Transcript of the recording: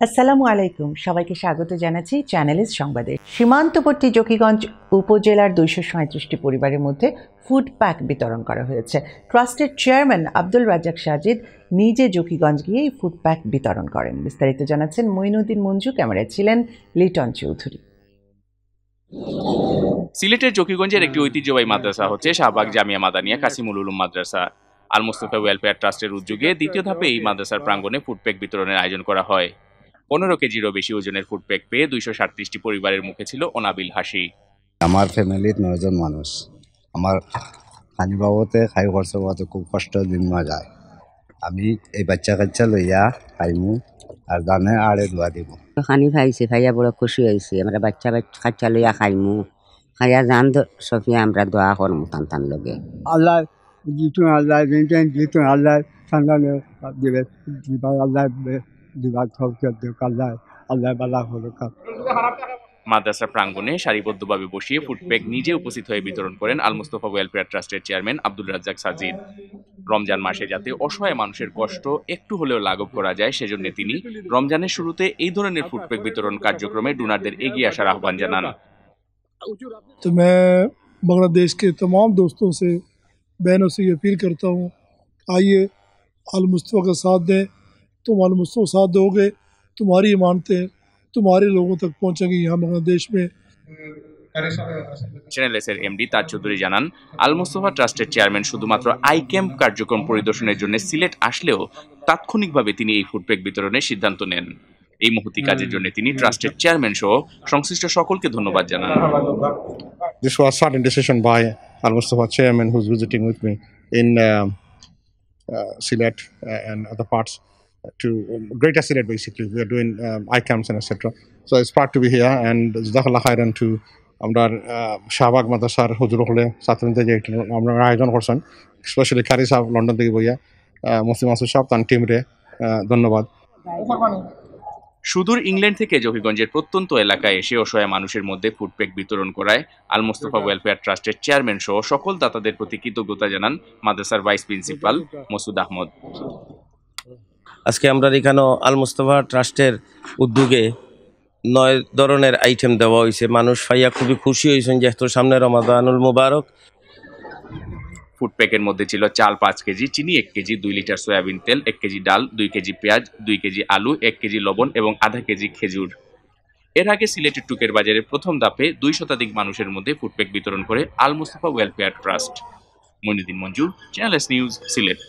আসসালামু আলাইকুম, সবাইকে স্বাগত জানাচ্ছি চ্যানেলের সংবাদে। সীমান্তবর্তী জকিগঞ্জ উপজেলার 237টি পরিবারের মধ্যে ফুড প্যাক বিতরণ করা হয়েছে। ট্রাস্টের চেয়ারম্যান আব্দুল রাজ্জাক সাজিদ নিজে জকিগঞ্জ গিয়ে এই ফুড প্যাক বিতরণ করেন। বিস্তারিত জানাচ্ছেন মঈনুদ্দিন মঞ্জু, ক্যামেরায় ছিলেন লিটন চৌধুরী। সিলেটের জকিগঞ্জের একটি ঐতিহ্যবাহী মাদ্রাসা হচ্ছে শাহবাগ জামিয়া মাদানিয়া কাসিমুল উলুম মাদ্রাসা। আল মুস্তফা ওয়েলফেয়ার ট্রাস্টের উদ্যোগে দ্বিতীয় ধাপে এই মাদ্রাসার প্রাঙ্গণে ফুডপ্যাক বিতরণের আয়োজন করা হয়। 15 কেজিরও বেশি ওজনের ফুডপ্যাক পেয়ে 237টি পরিবারের মুখে ছিল অনাবিল হাসি। আমার ফ্যামিলির 9 জন মানুষ। আমার খানি বাবতে খাই খরচ বাবতে খুব কষ্ট দিন যায়। আমি এই বাচ্চা কাচ্চা লইয়া খাইমু আর দানে আড়ে দোয়া দিব। খানি খাইছে, খাইয়া বড় খুশি হয়েছে। আমরা বাচ্চা কাচ্চা লইয়া খাইমু, খাইয়া যান সফিয়া আমরা দোয়া করমু টান লগে। আল্লাহ জিতু আল্লাহ জিতু আল্লাহ সন্তান দিবে, আল্লাহ দিবা আল্লাহ আল্লাহ বালা হলো। মাদ্রাসা প্রাঙ্গণে সারিবদ্ধভাবে বসিয়ে ফুডপ্যাক নিজে উপস্থিত হয়ে বিতরণ করেন আল মুস্তফা ওয়েলফেয়ার ট্রাস্টের চেয়ারম্যান আব্দুল রাজ্জাক সাজিদ। রমজান মাসে যাতে অসহায় মানুষের কষ্ট একটু হলেও লাঘব করা যায়, সেজন্য তিনি রমজানের শুরুতে এই ধরনের ফুডপ্যাক বিতরণ কার্যক্রমে ডোনারদের এগিয়ে আসার আহ্বান জানান। तो मैं बांग्लादेश के तमाम दोस्तों से, बहनों से ये अपील करता हूँ, आइए अल मुस्तफ़ा का साथ दें। तुम अल मुस्तफ़ा का साथ दोगे, तुम्हारी इमानतें तुम्हारे लोगों तक पहुँचेंगी यहाँ बांग्लादेश में। চ্যানেল এস এর এমডি তাজ চৌধুরী জানান, আল মুস্তফা ট্রাস্টের চেয়ারম্যান শুধুমাত্র আই ক্যাম্প কার্যক্রম পরিদর্শনের জন্য সিলেট আসলেও তাৎক্ষণিকভাবে তিনি এই ফুডপ্যাক বিতরণের সিদ্ধান্ত নেন। এই মহতি কাজের জন্য তিনি ট্রাস্টের চেয়ারম্যান সহ সংশ্লিষ্ট সকলকে ধন্যবাদ জানান। This was a sudden decision by Al Mustafa chairman, who's visiting with me in Sylhet and other parts to Greater Sylhet. Basically, we are doing eye camps and etc. So it's proud to be here, and Jazakallah khairan to আমরা শাহবাগ মাদ্রাসার হুজুর হলে ছাত্রদের যে আমরা আয়োজন করছেন, specially কারি সাহেব লন্ডন থেকে বইয়া মুসলিম মাসুদ সাহেব তার টিমরে ধন্যবাদ। সুদূর ইংল্যান্ড থেকে জকিগঞ্জের প্রত্যন্ত এলাকায় এসে অসহায় মানুষের মধ্যে ফুডপ্যাক বিতরণ করায় আল মুস্তফা ওয়েলফেয়ার ট্রাস্টের চেয়ারম্যান সহ সকল দাতাদের প্রতি কৃতজ্ঞতা জানান মাদ্রাসার ভাইস প্রিন্সিপাল মসুদ আহমদ। আজকে আমরা এখানে আল মুস্তফা ট্রাস্টের উদ্যোগে 9 ধরনের আইটেম দেওয়া হয়েছে। মানুষ পাইয়া খুবই খুশি হয়েছেন, যেহেতু সামনে রমাদানুল মুবারক। ফুডপ্যাকের মধ্যে ছিল চাল 5 কেজি, চিনি 1 কেজি, 2 লিটার সয়াবিন তেল, 1 কেজি ডাল, 2 কেজি পেঁয়াজ, 2 কেজি আলু, 1 কেজি লবণ এবং আধা কেজি খেজুর। এর আগে সিলেটের টুকের বাজারে প্রথম ধাপে 2 শতাধিক মানুষের মধ্যে ফুডপ্যাক বিতরণ করে Al Mustafa welfare trust. Moinuddin Manju, channel S news, Sylhet.